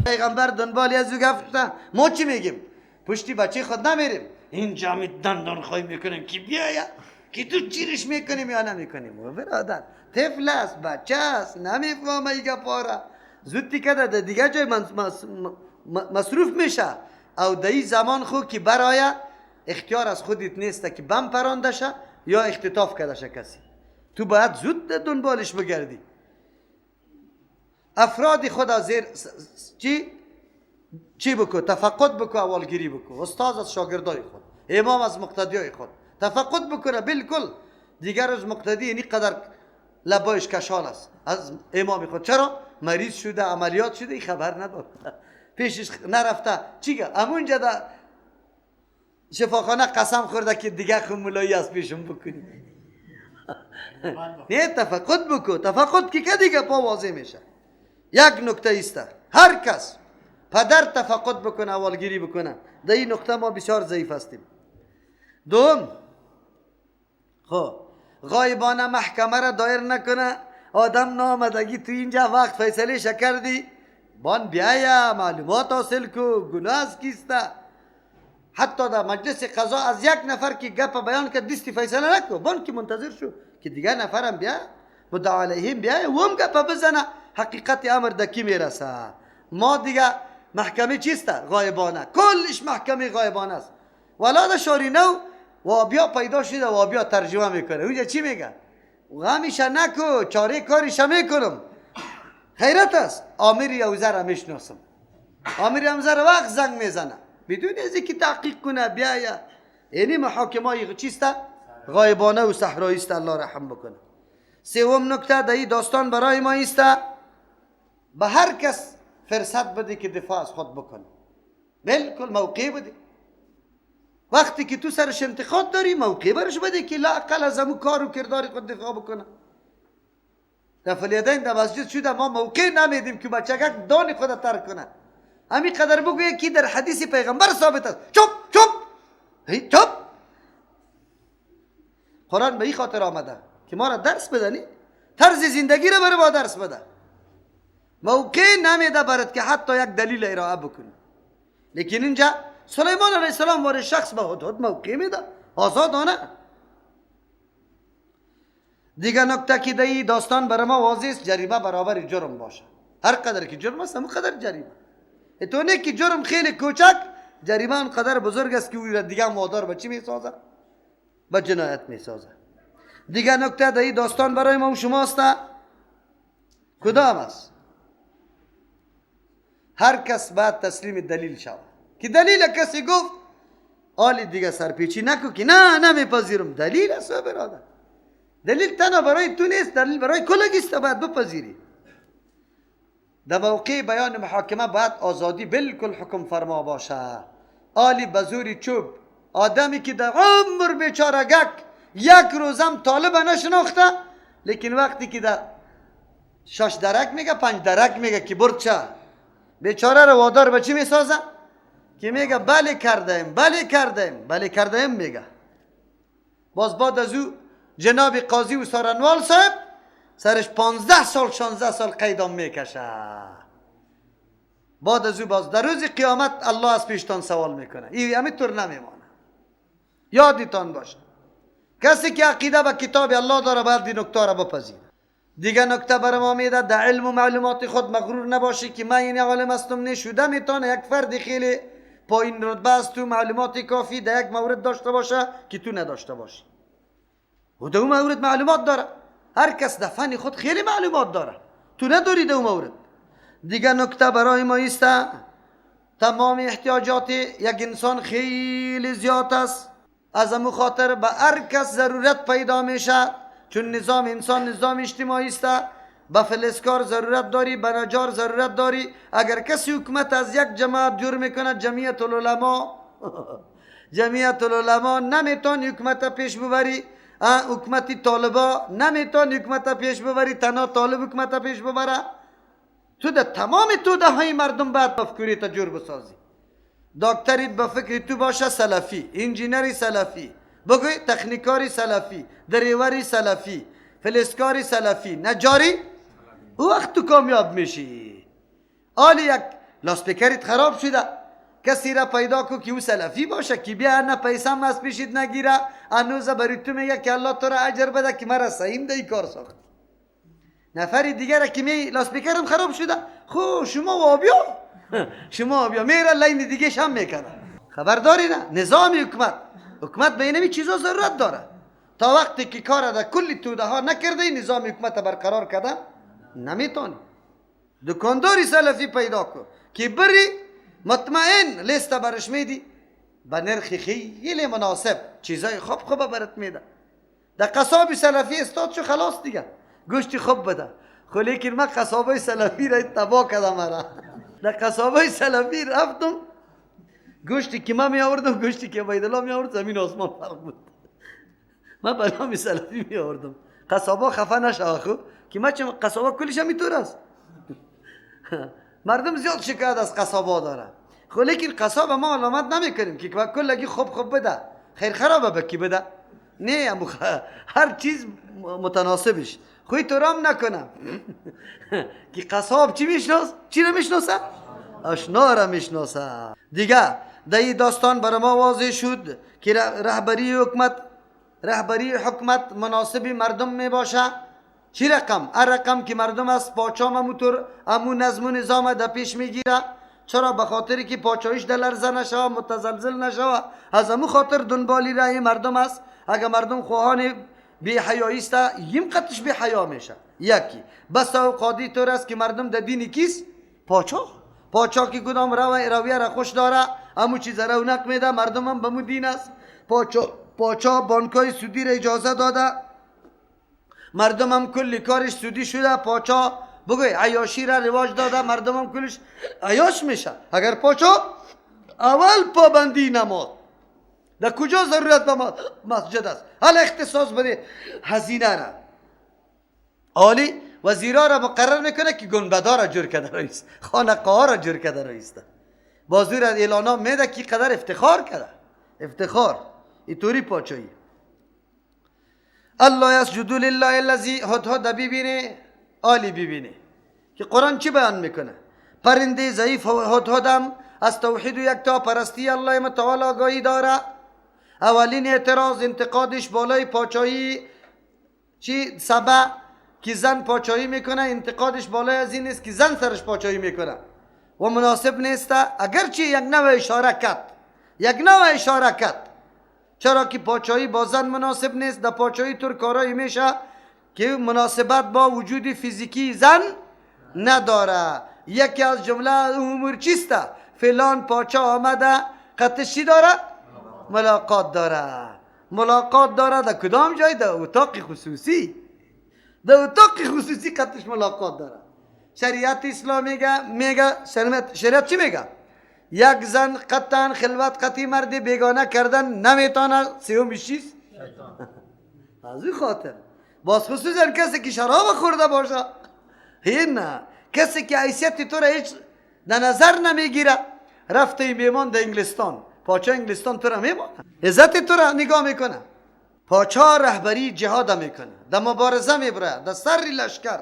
پیغمبر دنبال از او گفت ما چی میگیم؟ پشتی بچه خود نمیریم، اینجا می دندان خواهی میکنیم که بیایا که تو چیرش میکنیم یا نمیکنیم. برادر طفل است، بچه است، نمیفهمه ایگه پاره زودی که ده دیگه جای مصروف میشه. او در این زمان خود که برای اختیار از خودت نیست که بم پرانده شه یا اختطاف کرده شه کسی، تو باید زود دنبالش بگردی. افراد خود زیر چی بکو؟ تفقد بکو، اولگیری بکو. استاد از شاگردای خود، امام از مقتدیای خود تفقد بکنه. بالکل دیگر از مقتدی اینی قدر لبایش کشال است از امام خود. چرا؟ مریض شده، عملیات شده، این خبر نداره، پیشش نرفته. چیگه؟ امونجا در شفاخانه قسم خورده که دیگه خود ملایی از پیشم بکنی. نه، تفقد بکو. تفقد که دیگه پا واضح میشه. یک نکته ایست، هر کس پدر تفقد بکنه، اولگیری بکنه. در این نقطه ما بسیار ضعیف هستیم. دوم، غایبانه محکمه را دایر نکنه. آدم نامدگی تو اینجا وقت فیصله کردی، بان بیایا معلومات حاصل کو، گناه از کیسته. حتی در مجلس قضا از یک نفر که گپ بیان کرد دستی فیصله نکو، بان که منتظر شو که دیگه نفرم بیا مدعا علیهم بیا و هم گپ بزنه، حقیقت امر دکی میرسه. ما دیگه محکمه چیسته؟ غایبانه، کلش محکمه غایبانه است. ولا شارینو و بیا پیدا شده و بیا ترجمه میکنه. اونجا چی میگه؟ غمیشه نکو، چاره کاریش میکنم. خیرت است. آمیر یوزر میشناسم، آمیر یوزر وقت زنگ میزنه بدون از اینکه تحقیق کنه بیایا. یعنی محاکمه چیسته؟ غایبانه و صحرایی است. الله رحم بکنه. سوم نکته در این داستان برای ما است، به هر کس فرصت بده که دفاع از خود بکنه. بالکل موقع بده. وقتی که تو سرش انتقاد داری، موقع برش بده که لا اقل از همون کار و کردار خود دفاع بکنه. در فلیدین در مسجد شده ما موقع نمیدیم که بچگک دان خود ترک کنه. همین قدر بگویه که در حدیث پیغمبر ثابت است. چپ. قرآن به این خاطر آمده که ما را درس بدنی، طرز زندگی را برای ما درس بده. موقع نمیده برات که حتی یک دلیل ارائه بکنی. لیکن اینجا سلیمان علیه السلام وارد شخص به هدهد موقع میده، آزادانه. دیگه نکته که در داستان برای ما واضح است، جریمه برابر جرم باشه. هر قدر که جرم است همون قدر جریمه. تو نه که جرم خیلی کوچک، جریمه اون قدر بزرگ است که او را دیگه وادار به چی میسازه؟ به جنایت میسازه. دیگه نکته در داستان برای ما و شما است، کدام است؟ هر کس باید تسلیم دلیل شود. که دلیل کسی گفت آلی دیگه سرپیچی نکو که نه نمیپذیرم. دلیل است برادر. دلیل تنها برای تو نیست، دلیل برای کلگیست، باید بپذیری. در موقع بیان محاکمه باید آزادی بالکل حکم فرما باشه. آلی بزوری چوب، آدمی که در عمر بیچارگک یک روزم طالب نشناخته، لیکن وقتی که در 6 درک میگه 5 درک میگه که برد چه بیچاره رو وادار به چی میسازه؟ که میگه بله کردیم میگه. باز بعد از او جناب قاضی و سارنوال صاحب سرش 15 سال 16 سال قیدام میکشه. بعد از او باز در روز قیامت الله از پیشتان سوال میکنه. این همینطور نمیمانه. یادتان باشه کسی که عقیده به کتاب الله داره باید این نکته را بپذیره. دیگه نکته برای ما میده، در علم و معلومات خود مغرور نباشی که من این عالم هستم. نشوده میتونه یک فرد خیلی پایین رتبه است تو معلومات کافی در یک مورد داشته باشه که تو نداشته باشی. و در اون مورد معلومات داره. هر کس در فن خود خیلی معلومات داره، تو نداری در اون مورد. دیگه نکته برای ما است، تمام احتیاجات یک انسان خیلی زیاد است. از همون خاطر به هر کس ضرورت پیدا میشه. چون نظام انسان نظام اجتماعی است، به فلسکار ضرورت داری، به نجار ضرورت داری. اگر کسی حکومت از یک جماعت جور میکنه، جمعیت العلماء نمیتون حکومت پیش ببری. حکومتی طالبا نمیتون حکومت پیش ببری، تنها طالب حکومت پیش ببره. تو در تمام توده های مردم باید مفکوری تا جور بسازی. دکتری به فکر تو باشه سلفی، انجینری سلفی، بگوی تکنیکاری سلفی، دریوری سلفی، فلسکاری سلفی، نجاری، او وقت تو کامیاب میشی. آلی یک لاسپیکرت خراب شده، کسی را پیدا کو که او سلفی باشه که بیا نه پیسه هم از پیشت نگیره، هنوز برای تو میگه که الله تو را اجر بده که مرا سعیم ده کار ساخت. نفری دیگر که می لاسپیکرم خراب شده، خو شما وابیا شما وابیا میره لین دیگه شم میکنه. خبرداری نه نظام حکومت به اینمی چیزا ضرورت داره. تا وقتی که کار در کلی توده ها نکرده نظام حکومت برقرار کرده نمیتونی. دکانداری سلفی پیدا کن که بری مطمئن لیست برش میدی به نرخ خیلی مناسب، چیزای خوب برات میده. در قصاب سلفی استاد شو خلاص دیگه، گوشت خوب بده. خو لیکن من قصابای سلفی را تباه کردم. مرا در قصابای سلفی رفتم، گوشتی که من می آوردم گوشتی که عبیدالله می آورد زمین آسمان فرق بود. من بنام سلفی می آوردم. قصابا خفه نشه خو که من چه قصابا کلش هم اینطور است. مردم زیاد شکایت از قصابا داره. خو لیکن قصاب ما علامت نمیکنیم که کلگی خوب بده، خیر خرابه بکی بده. نه هر چیز متناسبش. خوی تو رام نکنم که قصاب چی میشناس؟ چی رو میشناسه؟ آشنا را میشناسه. دیگه در این داستان برای ما واضح شد که رهبری حکومت مناسب مردم می باشه. چی رقم؟ رقم که مردم از پاچام امو نظم و نظام در پیش میگیره. چرا؟ به خاطری که پاچایش در لرزه نشوه، متزلزل نشوه. از امو خاطر دنبالی رای مردم است. اگر مردم خواهان بی حیایی است، یم قطش بی حیا میشه. یکی بس اوقادی طور است که مردم در دین کیست؟ پاچا که کدام رویه را خوش داره، همو چیز رونق میده، مردم هم به مو دین است. پاچا بانکای سودی را اجازه داده، مردم هم کلی کارش سودی شده. پاچا بگوی عیاشی را رواج داده، مردم هم کلش عیاش میشه. اگر پاچا اول پابندی نماد، در کجا ضرورت به مسجد است؟ حالا اختصاص بده هزینه را عالی وزیرا را مقرر میکنه که گنبدا را جور کرده رئیس، خانقاه را جور کرده رئیس. بازور اعلانا میده که قدر افتخار کرده. افتخار اینطوری پاچایی. الله یسجد لله الذی هدهد ببینه عالی ببینه که قرآن چی بیان میکنه. پرنده ضعیف هدهدم از توحید و یکتا پرستی الله متعال آگاهی داره. اولین اعتراض انتقادش بالای پاچایی چی سبع که زن پاچایی میکنه، انتقادش بالای از این است که زن سرش پاچایی میکنه و مناسب نیست. اگرچه یک نوع اشاره کرد چرا که پاچایی با زن مناسب نیست. در پاچایی طور کارایی میشه که مناسبت با وجود فیزیکی زن نداره. یکی از جمله امور چیست؟ فلان پاچا آمده قطعش چی داره؟ ملاقات داره. در کدام جای؟ در اتاق خصوصی. قطعش ملاقات داره. شریعت اسلام میگه شریعت چی میگه؟ یک زن قطعا خلوت قطعی مرد بیگانه کردن نمیتونه. سومش چیست؟ از این خاطر باز خصوصا کسی که شراب خورده باشه، نه کسی که حیثیت تو را هیچ در نظر نمیگیره، رفته میمان در انگلستان، پاچا انگلستان تو را میمانه، عزت تو را نگاه میکنه. پاچا رهبری جهاد میکنه، در مبارزه میبره، در سر لشکر.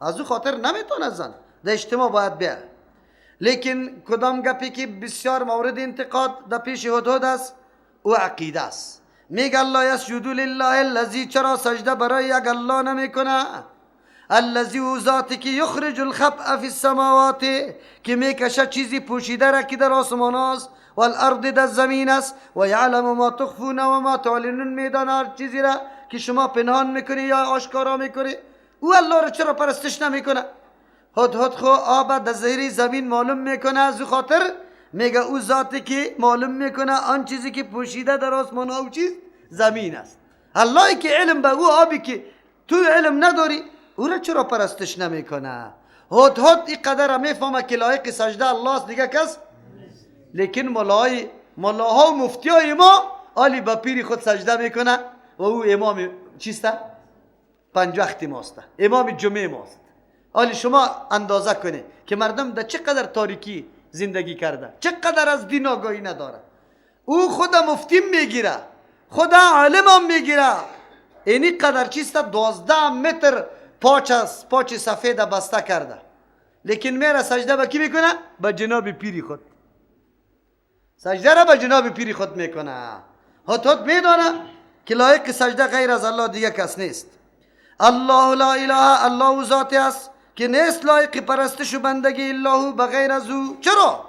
از او خاطر نمیتونه زن در اجتماع باید بیاد. لیکن کدام گپی که بسیار مورد انتقاد در پیش هدهد است او عقیده است. میگه الله یسجد لله الذی، چرا سجده برای یک الله نمیکنه؟ الذی او ذاتی که یخرج الخبء فی السماوات، که میکشه چیزی پوشیده را که در آسمان است، والارض در زمین است، و یعلم ما تخفون و ما تعلنون، میدان هر چیزی را که شما پنهان میکنی یا آشکارا میکنی. او الله را چرا پرستش نمیکنه؟ هدهد خو آب در زیر زمین معلوم میکنه. از او خاطر میگه او ذاتی که معلوم میکنه آن چیزی که پوشیده در آسمان ها و چیز زمین است. الله که علم به او آبی که تو علم نداری، او را چرا پرستش نمیکنه؟ هدهد این قدر میفهمه که لایق سجده الله است، دیگه کس. لیکن ملاها و مفتیای ما آلی با پیر خود سجده میکنه و او امام چیسته؟ 5 وقت ماست، امام جمعه ماست. حالی شما اندازه کنه که مردم در چقدر تاریکی زندگی کرده، چقدر از دین آگاهی نداره. او خود مفتی میگیره، خود عالم هم میگیره. اینی قدر چیست؟ 12 متر پاچ سفید بسته کرده لیکن میره سجده به کی میکنه؟ به جناب پیری خود. سجده را به جناب پیری خود میکنه. هدهد میدانه که لایق سجده غیر از الله دیگه کس نیست. الله لا اله، الله ذاتی است که نیست لایق پرستش و بندگی الله بغیر از او. چرا؟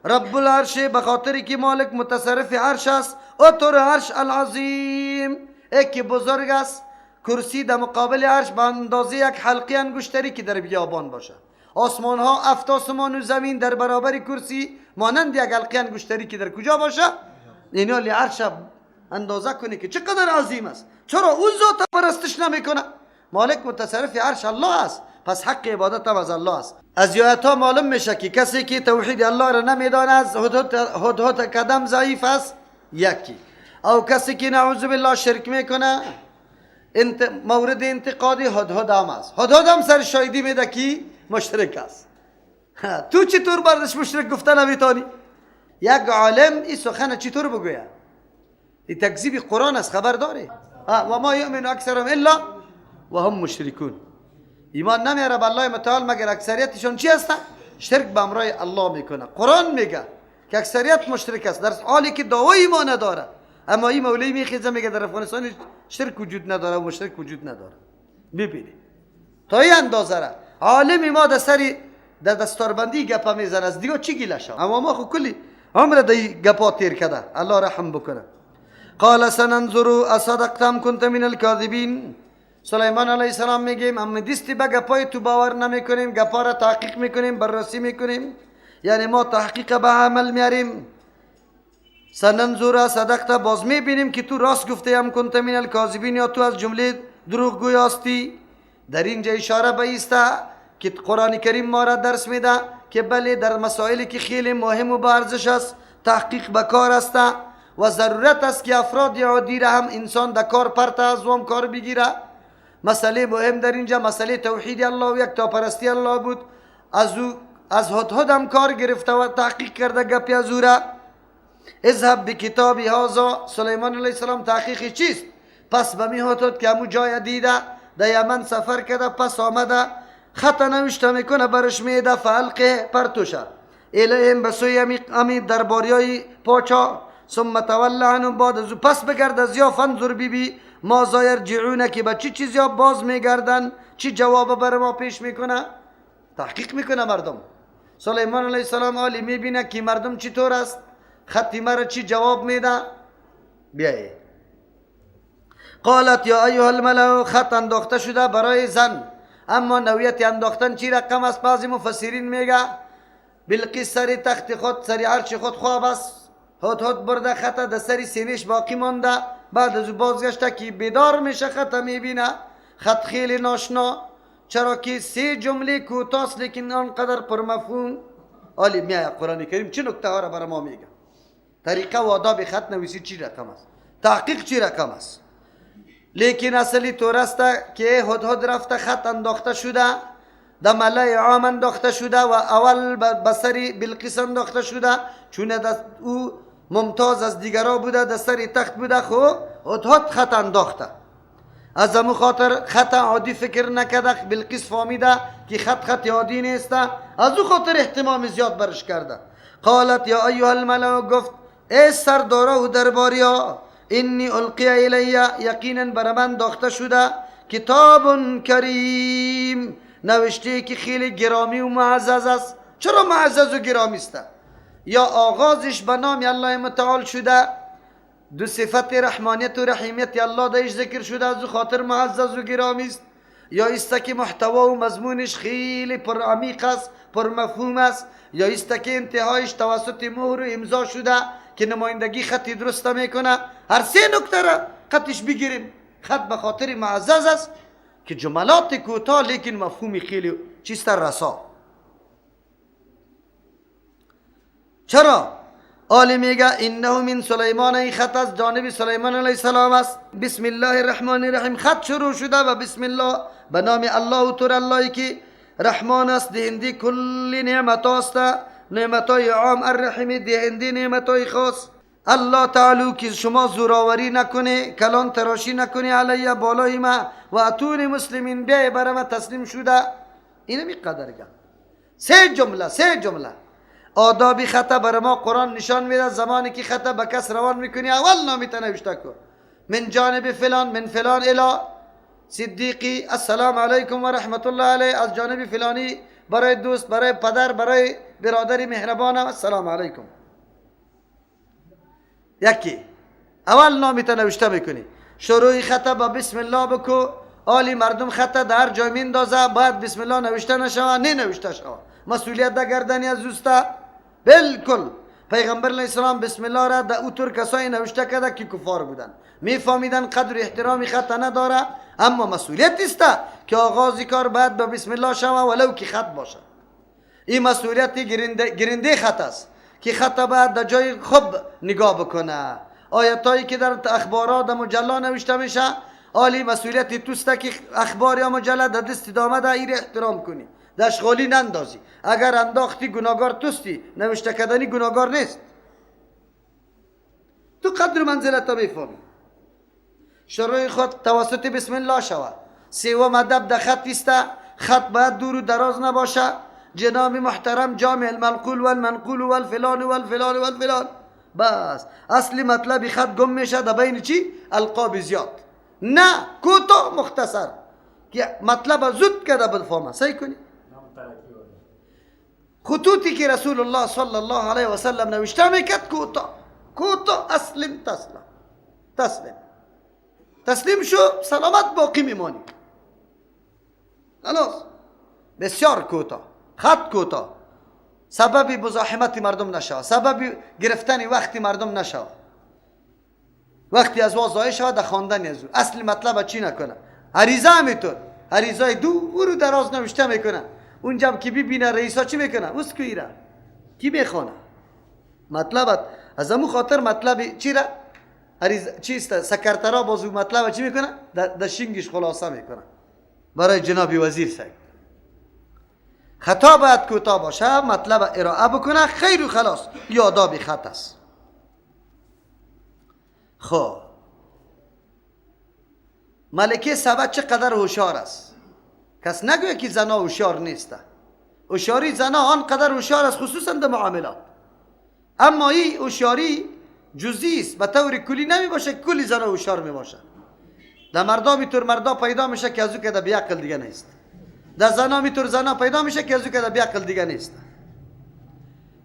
رب العرش، به خاطر که مالک متصرف عرش است. اتر عرش العظیم، ایک بزرگ است. کرسی در مقابل عرش به اندازه یک حلقه انگشتری که در بیابان باشه. آسمان ها، 7 آسمان و زمین در برابر کرسی مانند یک حلقه انگشتری که در کجا باشه؟ اینا لی عرش اندازه کنه که چقدر عظیم است. چرا اون ذات پرستش نمیکنه؟ مالک متصرف عرش الله است، پس حق عبادت هم از الله است. از آیات ها معلوم میشه که کسی که توحید الله را نمیداند از هدهد قدم ضعیف است. یکی او کسی که نعوذ بالله شرک میکنه مورد انتقاد هدهد هم است. هدهد هم سر شایدی میده که مشرک است. تو چطور بردش مشرک گفته نمیتانی؟ یک عالم این سخن چطور بگوید؟ این تکذیب قرآن است، خبر داری؟ و ما یؤمن اکثرهم الا و هم مشرکون. ایمان نمیاره به الله متعال مگر اکثریتشون چی هستن؟ شرک به امرای الله میکنه. قرآن میگه که اکثریت مشرک است در حالی که دعوی ایمان نداره. اما این مولوی میخیزه میگه در افغانستان شرک وجود نداره و مشرک وجود نداره. ببینید تا این اندازه را عالم ما در دستاربندی گپا میزنه، از دیگه چی گیله شد؟ اما ما خو کلی عمر دی گپا تیر کده. الله رحم بکنه. قال سننظر اصدقتم كنت من الكاذبین. سلیمان علیه السلام میگیم اما دیستی به گپای تو باور نمیکنیم، گپا را تحقیق میکنیم، بررسی میکنیم، یعنی ما تحقیق به عمل میاریم. سننظر صدقت، باز میبینیم که تو راست گفته ام کنت من الکاذبین، یا تو از جمله دروغگوی هستی. در اینجا اشاره به ایسته که قرآن کریم ما را درس میده که بله در مسائلی که خیلی مهم و با ارزش است تحقیق به کار است و ضرورت است که افراد عادی را هم انسان در کار پرت از وام کار بگیره. مسئله مهم در اینجا مسئله توحید الله و یک تاپرستی الله بود. از هدهد هم کار گرفته و تحقیق کرده گپی از او را. اذهب بکتاب هذا، سلیمان علیه السلام تحقیق چیست؟ پس به می هدهد که همو جای دیده در یمن سفر کرده، پس آمده خط نوشته میکنه برش میده فالقه پرتوشه الیهم بسوی امی درباریای پاچا. ثم تولى عنهم، بعد از پس بگرد از یا فنظر بی ما یرجعون، که به چی چیزی باز میگردن، چی جواب بر ما پیش میکنه. تحقیق میکنه مردم. سلیمان علیه السلام عالی میبینه که مردم چطور است، خطی مرا چی جواب میده. بیایید قالت یا ایها الملأ، خط انداخته شده برای زن، اما نویت انداختن چی رقم است؟ بعضی مفسرین میگه بلقیس سری تخت خود، سری عرش خود خواب است. هدهد برده خط در سری سینش باقی مانده. بعد از بازگشته که بیدار میشه خط میبینه، خط خیلی ناشنا، چرا که 3 جمله کوتاست لیکن آنقدر پرمفهوم. عالی میایه قرآن کریم چه نکته ها را برای ما میگه. طریقه و آداب خط نویسی چی رقم است، تحقیق چی رقم است. لیکن اصلی طور است که هدهد رفته خط انداخته شده، در ملای عام انداخته شده و اول بسری بلقیس انداخته شده، چون او ممتاز از دیگرها بوده، در سری تخت بوده. خو هدهد خط انداخته، از امو خاطر خط عادی فکر نکرده. بلقیس فهمیده که خط عادی نیست، از او خاطر اهتمام زیاد برش کرده. قالت یا ایها الملأ، گفت ای سردارا و درباریا، انی القی الی، یقینا بر من داخته شده کتاب کریم، نوشته که خیلی گرامی و معزز است. چرا معزز و گرامی است؟ یا آغازش به نام الله متعال شده، 2 صفت رحمانیت و رحیمیت الله درش ذکر شده، از خاطر معزز و گرامی است. یا است که محتوا و مضمونش خیلی پر عمیق است، پر مفهوم است. یا است که انتهایش توسط مهر و امضا شده که نمایندگی خطی درست میکنه. هر 3 نکته را خطش بگیریم. خط به خاطر معزز است که جملات کوتاه لیکن مفهومی خیلی چیست رسا. چرا؟ آلی میگه انه من سلیمان، این خط از جانب سلیمان علیه السلام است. بسم الله الرحمن الرحیم، خط شروع شده و بسم الله، به نام الله و طور اللهی که رحمان است، دهنده کل نعمت است، نعمتای عام، الرحیم دهنده نعمتای خاص. الله تعالی که شما زوراوری نکنه، کلان تراشی نکنه علیه بالای ما و اتون مسلمین بیای برای ما تسلیم شده. اینه می قدر گم سه جمله آدابی خطا بر ما قرآن نشان میده. زمانی که خطا به کس روان میکنی اول نامیت نوشته کن. من جانب فلان من فلان الی صدیقی السلام علیکم و رحمت الله علیه. از جانب فلانی برای دوست، برای پدر، برای برادری مهربانم السلام علیکم. یکی اول نامیت نوشته میکنی. شروع خطا با بسم الله بکو. آلی مردم خطا در جای میندازه باید بسم الله نوشته نشوه، نه نوشته شوه. مسئولیت در گردنی از اوستا. بالکل پیغمبر علیه السلام بسم الله را در اوتور کسایی نوشته کرده که کفار بودن، میفهمیدن قدر احترامی خطا نداره، اما مسئولیت است که آغاز کار باید با بسم الله شوه ولو که خط باشه. این مسئولیت گرنده خط است که خطا باید در جای خوب نگاه بکنه. آیتایی که در اخبارات در مجله نوشته میشه عالی مسئولیت توسته که اخبار یا مجله در دست آمده ایر احترام کنی، در اشغالی نندازی. اگر انداختی گناهگار توستی، نوشته کردنی گناهگار نیست. تو قدر منزلت میفهمی. شروع خود توسط بسم الله شود. سوم ادب در خط است. خط باید دور و دراز نباشه. جناب محترم جامع المنقول والمنقول والفلان والفلان والفلان. بس اصلی مطلب خط گم میشه در بین چی؟ القاب زیاد. نه کوتاه مختصر که مطلب زود کرده بفهمه. صحیح کنی. خطوطی که رسول الله صلی الله علیه و سلم نوشته میکرد کوتاه تسلیم شو سلامت باقی میمانی. خلاص بسیار کوتاه، خط کوتاه، سبب مزاحمت مردم نشود، سبب گرفتن وقت مردم نشود، وقتی از ضایع شود در خواندن از اصل مطلب چی نکنه. عریضه همینطور، عریضه دور و دراز نوشته میکنه. اونجا که ببینه رئیسا چی میکنه اسکوئی را کی بخونه مطلبت از امو خاطر مطلب چی را عریضه چیست سکرترا بازو مطلب چی میکنه در شینگش خلاصه میکنه برای جناب وزیر سعید. خطا باید کوتاه باشه، مطلب ارائه بکنه، خیر و خلاص. آداب خط است. خب ملکه سبا چقدر هوشیار است. کس نگوید که زنا هوشیار نیست. هوشیاری زنا آنقدر هوشیار است خصوصا در معاملات. اما این هوشیاری جزئی است، به طور کلی نمی باشه کلی زنا هوشیار می باشه. در مردا میطور مردا پیدا میشه که از او که در بیعقل دیگه نیست. در زنا میطور زنا پیدا میشه که از او که در بیعقل دیگه نیست.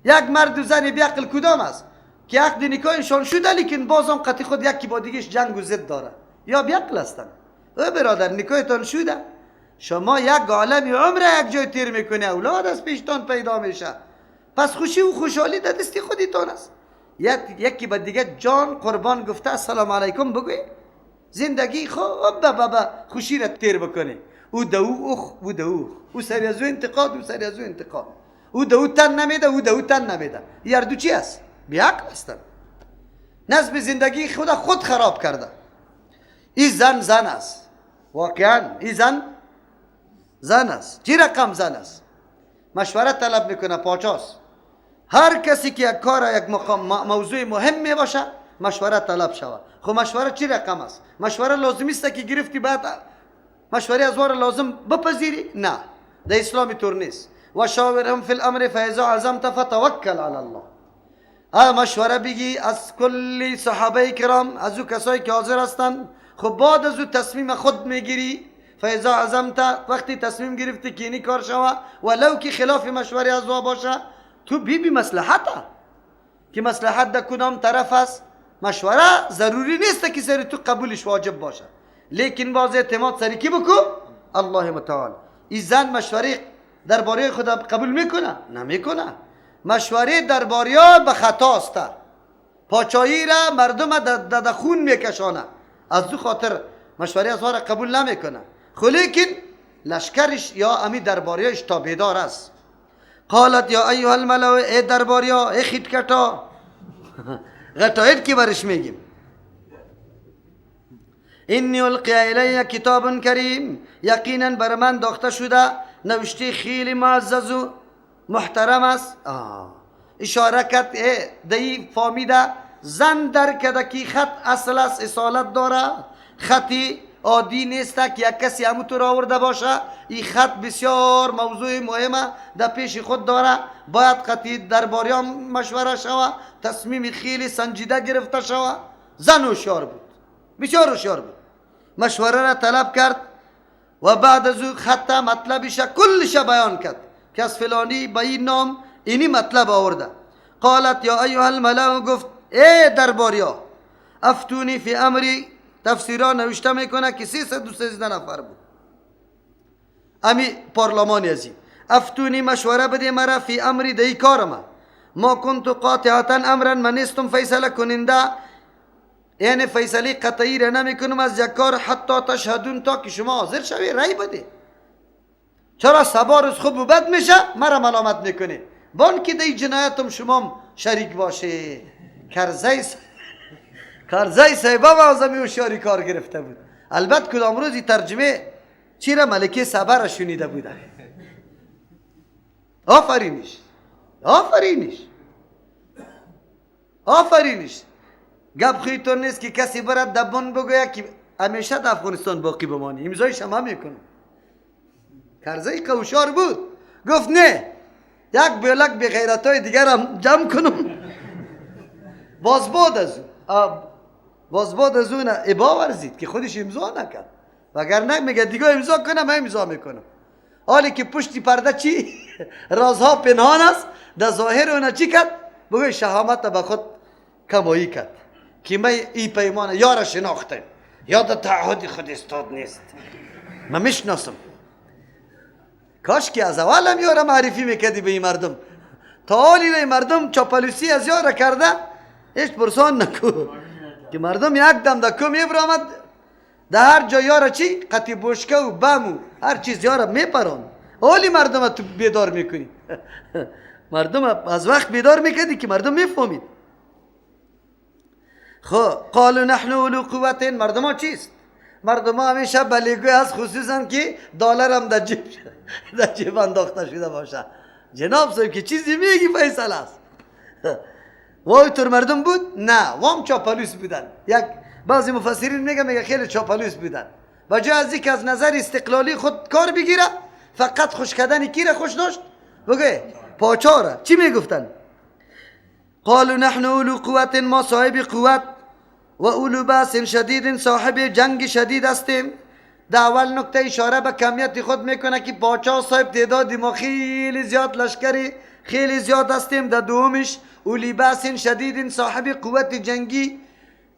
یک مرد و زن بیعقل کدام است که عقد نکاحشان شده لیکن بازم قطعی خود یکی با دیگهش جنگ و ضد داره، یا بیعقل هستن. او برادر نکاحتان شده، شما یک عالم عمر یک جای تیر میکنه، اولاد از پیشتان پیدا میشه، پس خوشی و خوشحالی در دستی خودتان است. یکی به دیگه جان قربان گفته السلام علیکم بگوی، زندگی خوب بابا خوشی را تیر بکنه. او دو اخ او دو او سری از او انتقاد، او سری از او انتقاد، او دو تن نمیده، او دو تن نمیده. یار دو چی است؟ بیعقل هستن. نظم زندگی خود خراب کرده. این زن است. واقعا این زن است. چی رقم زن است؟ مشورت طلب میکنه، پاچاست. هر کسی که یک کار یک موضوع مهم می باشه مشورت طلب شود. خب مشورت چی رقم است؟ مشورت لازمی است که گرفتی بعد مشوره از وار لازم بپذیری؟ نه، در اسلام طور نیست. و شاورهم فی الامر فاذا عزمت فتوکل علی الله. مشوره بگی از کلی صحابه کرام، از او کسایی که حاضر هستند. خب بعد از او تصمیم خود میگیری. فاذا عزمت، وقتی تصمیم گرفتی که اینی کار شوه ولو که خلاف مشوره از وا باشه، تو بی مصلحته که مصلحت در کدام طرف است. مشوره ضروری نیست که سر تو قبولش واجب باشه، لیکن باز اعتماد سری کی بکو؟ الله متعال. این زن مشوره درباره خدا قبول میکنه؟ نمیکنه. مشوره درباره به خطا است. پاچایی را مردم در خون میکشانه، از دو خاطر مشوره از وار قبول نمیکنه. خب لیکن لشکرش یا امی درباریش تابعدار است. قالت یا ایها الملأ، ای درباریا، ای خیتکتا غتاید که برش میگیم. اینی القی الی کتاب کریم، یقینا بر من داخته شده نوشته خیلی معزز و محترم است. اشاره کرد دی فامیده زن در کده که خط اصل است، اصالت داره، خطی عادی نیست که یک کسی همونطور آورده باشه. این خط بسیار موضوع مهمه در پیش خود داره. باید قطعی درباریان مشوره شوه، تصمیم خیلی سنجیده گرفته شوه. زن هوشیار بود، بسیار هوشیار بود، مشوره را طلب کرد و بعد از او خط مطلبش کلش بیان کرد که از فلانی به این نام اینی مطلب آورده. قالت یا ایها الملأ، گفت ای درباریا، افتونی فی امری. تفسیرها نوشته میکنه که 313 نفر بود امی پارلمانی ازی. افتونی مشوره بده مرا فی امری دی کارم. ما کنت قاطعتا امرا، من نیستم فیصله کننده، یعنی فیصله قطعی را نمیکنم از یک کار حتی تشهدون، تا که شما حاضر شوی رای بده. چرا سبا روز خوب و بد میشه مرا ملامت میکنی؟ بان که دی جنایتم شما شریک باشه. کرزی صاحبه و آزمی هوشیاری کار گرفته بود. البته کدام روزی ترجمه چی را ملکه سبا را شنیده بوده. آفرینش، آفرینش، آفرینش. گپ خیلی نیست که کسی برد دبان بگوید که همیشه در افغانستان باقی بمانی. امضایش هم میکنم. کرزی هوشیار بود، گفت نه، یک بلک به غیرتای دیگر هم جمع کنم. باز بعد از اون ابا ورزید که خودش امضا نکرد، وگرنه میگه دیگه امضا کنم، من امضا میکنم. حالی که پشتی پرده چی رازها پنهان است، در ظاهر اون چی کرد؟ بگوی شهامت به خود کمایی کرد که من ای پیمان یار شناختم، یاد تعهد خود استاد نیست، من میشناسم. کاش که از اول هم یار معرفی میکردی به این مردم. تا حالی این مردم چاپلوسی از یار کرده، هیچ پرسان نکو که مردم یک دم در کم میبرامد در هر جا یار چی قطی بوشکه و بم و هر چیز یار میپران. حالی مردم تو بیدار میکنی. مردم از وقت بیدار میکردی که مردم میفهمید. خب قالوا نحن اولو قوت، مردم ها چیست؟ مردم ها همیشه بلیگوی از، خصوصا که دلار هم در جیب انداخته شده باشه. جناب صاحب که چیزی میگی فیصل است. وای طور مردم بود؟ نه، وام چاپلوس بودن. یک بعضی مفسرین میگه خیلی چاپلوس بودن. بجای از اینکه از نظر استقلالی خود کار بگیره، فقط خوش کردن کی را خوش داشت؟ بگه پاچا را. چی میگفتن؟ قالوا نحن اولو قوت، ما صاحب قوت، و اولو باس شدید، صاحب جنگ شدید هستیم. در اول نکته اشاره به کمیت خود میکنه که پاچا صاحب تعداد ما خیلی زیاد، لشکری خیلی زیاد هستیم. در دومش اولی باس شدید، صاحب قوت جنگی،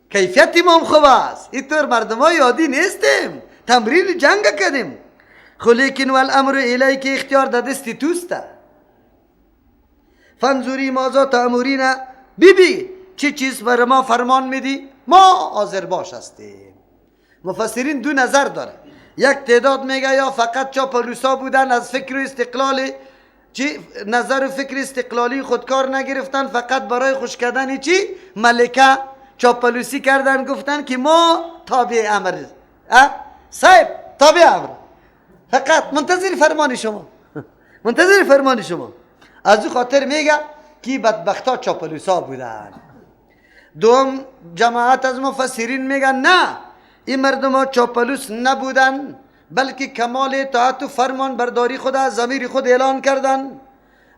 کیفیت ما هم خوب است. اینطور مردم ها یادی نیستیم، تمرین جنگ کردیم. خو لیکن والامر الیک، اختیار در دست توسته. فانظری ماذا تأمرین، بی چه چیز بر ما فرمان میدی؟ ما حاضر باش هستیم. مفسرین دو نظر داره. یک تعداد میگه یا فقط چاپلوسا بودن، از فکر و استقلال چی نظر و فکر استقلالی خودکار نگرفتن، فقط برای خوش کردن چی ملکه چاپلوسی کردن، گفتن که ما تابع امر صاحب، تابع امر، فقط منتظر فرمان شما، منتظر فرمان شما. از او خاطر میگه که بدبختا چاپلوسا بودن. دوم جماعت از مفسرین میگن نه، این مردم ها چاپلوس نبودن، بلکه کمال اطاعت و فرمان برداری خود از ضمیر خود اعلان کردن.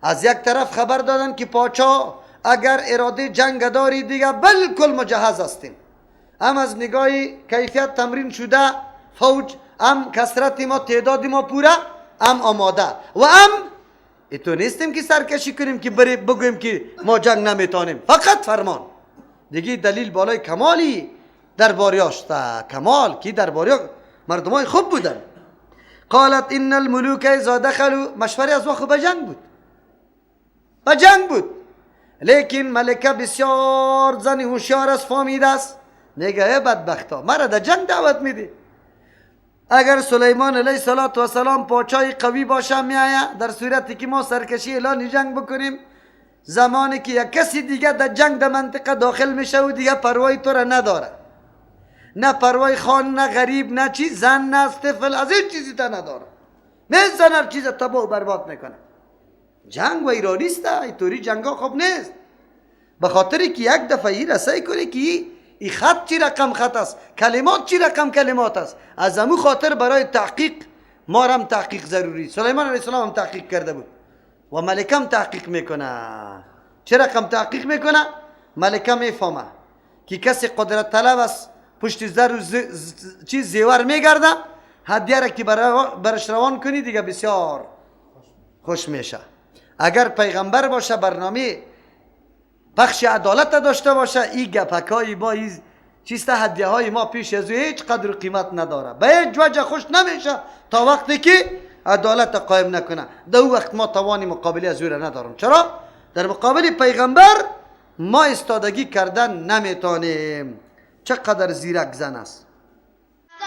از یک طرف خبر دادن که پاچا اگر اراده جنگ داری دیگه بالکل مجهز هستیم، هم از نگاه کیفیت تمرین شده فوج، هم کثرت ما، تعداد ما پوره، هم آماده، و هم اتو نیستیم که سرکشی کنیم که بگویم که ما جنگ نمیتانیم، فقط فرمان. دیگه دلیل بالای کمالی درباریاشته، کمال که درباریا مردمای خوب بودن. قالت ان الملوک اذا دخلوا، مشوره از وقت به جنگ بود، به جنگ بود. لیکن ملکه بسیار زنی هوشیار است، فهمیده است. میگه ای بدبختا مرا در جنگ دعوت میده. اگر سلیمان علیه السلام پاچای قوی باشه میآید، در صورتی که ما سرکشی اعلان جنگ بکنیم، زمانی که یک کسی دیگه در جنگ در منطقه داخل میشه و دیگه پروای تو را نداره، نه پروای خان، نه غریب، نه چی، زن، نه طفل، از این چیزی تا نداره، میزن هر چیز تباه و برباد میکنه. جنگ و ایرانیسته، اینطوری جنگا خوب نیست. به خاطری که یک دفعه ای رسایی کنی که این خط چی رقم خط است، کلمات چی رقم کلمات است. از همون خاطر برای تحقیق ما هم تحقیق ضروری. سلیمان علیه السلام هم تحقیق کرده بود و ملکه هم تحقیق میکنه. چه رقم تحقیق میکنه؟ ملکه میفهمه که کسی قدرت طلب است، پشت زر و چیز زیور میگرده، هدیه را که برش روان کنی دیگه بسیار خوش میشه. اگر پیغمبر باشه، برنامه بخش عدالت داشته باشه، این گپکای ما، این چیسته هدیه های ما پیش از او هیچ قدر و قیمت نداره، به هیچ وجه خوش نمیشه تا وقتی که عدالت قائم نکنه. در اون وقت ما توانی مقابله از او را ندارم. چرا؟ در مقابل پیغمبر ما استادگی کردن نمیتونیم. چقدر زیرک زن است.